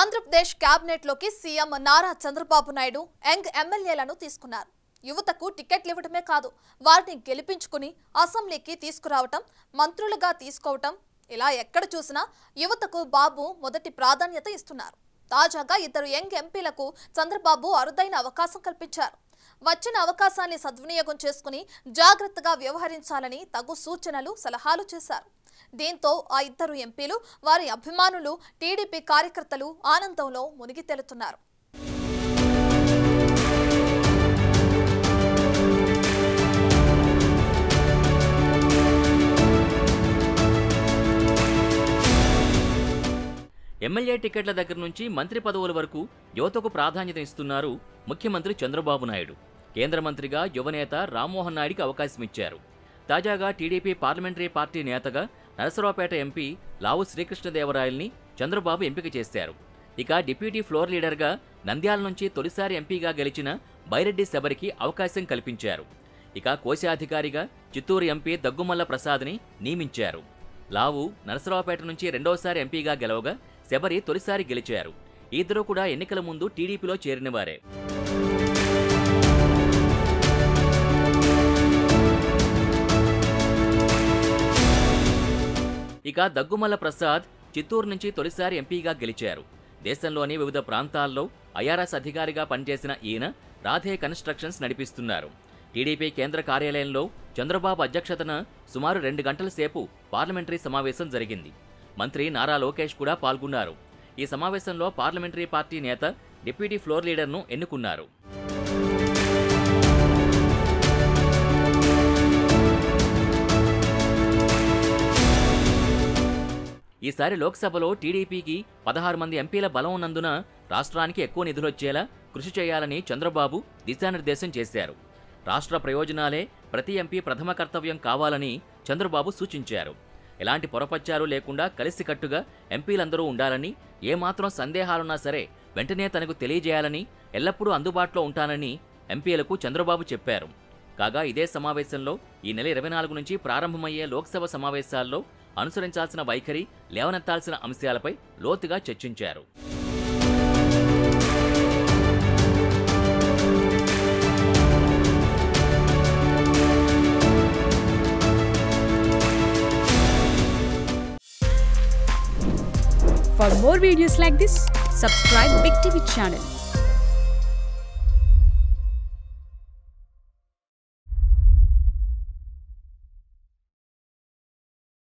Andhra Pradesh cabinet లోకి CM Nara Chandrababu Naidu young ఎమ్మెల్యేలను తీసుకున్నారు. యువతకు టికెట్లు ఇవ్వడమే కాదు, వారిని గెలిపించుకుని అసెంబ్లీకి తీసుకురావటం, మంత్రులుగా తీసుకోవటం, ఇలా ఎక్కడ చూసినా యువతకు బాబు మొదటి ప్రాధాన్యత ఇస్తున్నారు. తాజాగా ఇద్దరు యంగ్ ఎంపీలకు చంద్రబాబు అరుదైన అవకాశం కల్పించారు. వచ్చిన అవకాశాన్ని సద్వినియోగం చేసుకుని జాగ్రత్తగా వ్యవహరించాలని తగు సూచనలు, సలహాలు చేశారు. దీంతో ఆ ఇద్దరు ఎంపీలు, వారి అభిమానులు, టీడీపీ కార్యకర్తలు ఆనందంలో మునిగి తేలుతున్నారు. ఎమ్మెల్యే టికెట్ల దగ్గర నుంచి మంత్రి పదవుల వరకు యువతకు ప్రాధాన్యత ఇస్తున్నారు ముఖ్యమంత్రి చంద్రబాబు నాయుడు. కేంద్ర మంత్రిగా యువనేత రామ్మోహన్ నాయుడికి అవకాశం ఇచ్చారు. తాజాగా టీడీపీ పార్లమెంటరీ పార్టీ నేతగా నరసరావుపేట ఎంపీ లావు శ్రీకృష్ణదేవరాయల్ని చంద్రబాబు ఎంపిక చేశారు. ఇక డిప్యూటీ ఫ్లోర్ లీడర్గా నంద్యాల నుంచి తొలిసారి ఎంపీగా గెలిచిన బైరెడ్డి శబరికి అవకాశం కల్పించారు. ఇక కోశాధికారిగా చిత్తూరు ఎంపీ దగ్గుమల్ల ప్రసాద్ని నియమించారు. లావు నరసరావుపేట నుంచి రెండోసారి ఎంపీగా గెలవగా శబరి తొలిసారి గెలిచారు. ఇద్దరు కూడా ఎన్నికల ముందు టీడీపీలో చేరినవారే. ఇక దగ్గుమల్ల ప్రసాద్ చిత్తూరు నుంచి తొలిసారి ఎంపీగా గెలిచారు. దేశంలోని వివిధ ప్రాంతాల్లో ఐఆర్ఎస్ అధికారిగా పనిచేసిన ఈయన రాధే కన్స్ట్రక్షన్స్ నడిపిస్తున్నారు. టీడీపీ కేంద్ర కార్యాలయంలో చంద్రబాబు అధ్యక్షతన సుమారు 2 గంటల సేపు పార్లమెంటరీ సమావేశం జరిగింది. మంత్రి నారా లోకేష్ కూడా పాల్గొన్నారు. ఈ సమావేశంలో పార్లమెంటరీ పార్టీ నేత డిప్యూటీ ఫ్లోర్ లీడర్ను ఎన్నుకున్నారు. ఈసారి లోక్సభలో టీడీపీకి 16 మంది ఎంపీల బలం ఉన్నందున రాష్ట్రానికి ఎక్కువ నిధులొచ్చేలా కృషి చేయాలని చంద్రబాబు దిశానిర్దేశం చేశారు. రాష్ట్ర ప్రయోజనాలే ప్రతి ఎంపీ ప్రథమ కర్తవ్యం కావాలని చంద్రబాబు సూచించారు. ఎలాంటి పొరపచ్చారు లేకుండా కలిసికట్టుగా ఎంపీలందరూ ఉండాలని, ఏమాత్రం సందేహాలున్నా సరే వెంటనే తనకు తెలియజేయాలని, ఎల్లప్పుడూ అందుబాటులో ఉంటానని ఎంపీలకు చంద్రబాబు చెప్పారు. కాగా ఇదే సమావేశంలో ఈ నెల 24 నుంచి ప్రారంభమయ్యే లోక్సభ సమావేశాల్లో అనుసరించాల్సిన వైఖరి, లేవనెత్తాల్సిన అంశాలపై లోతుగా చర్చించారు. For more videos like this, subscribe Big TV channel.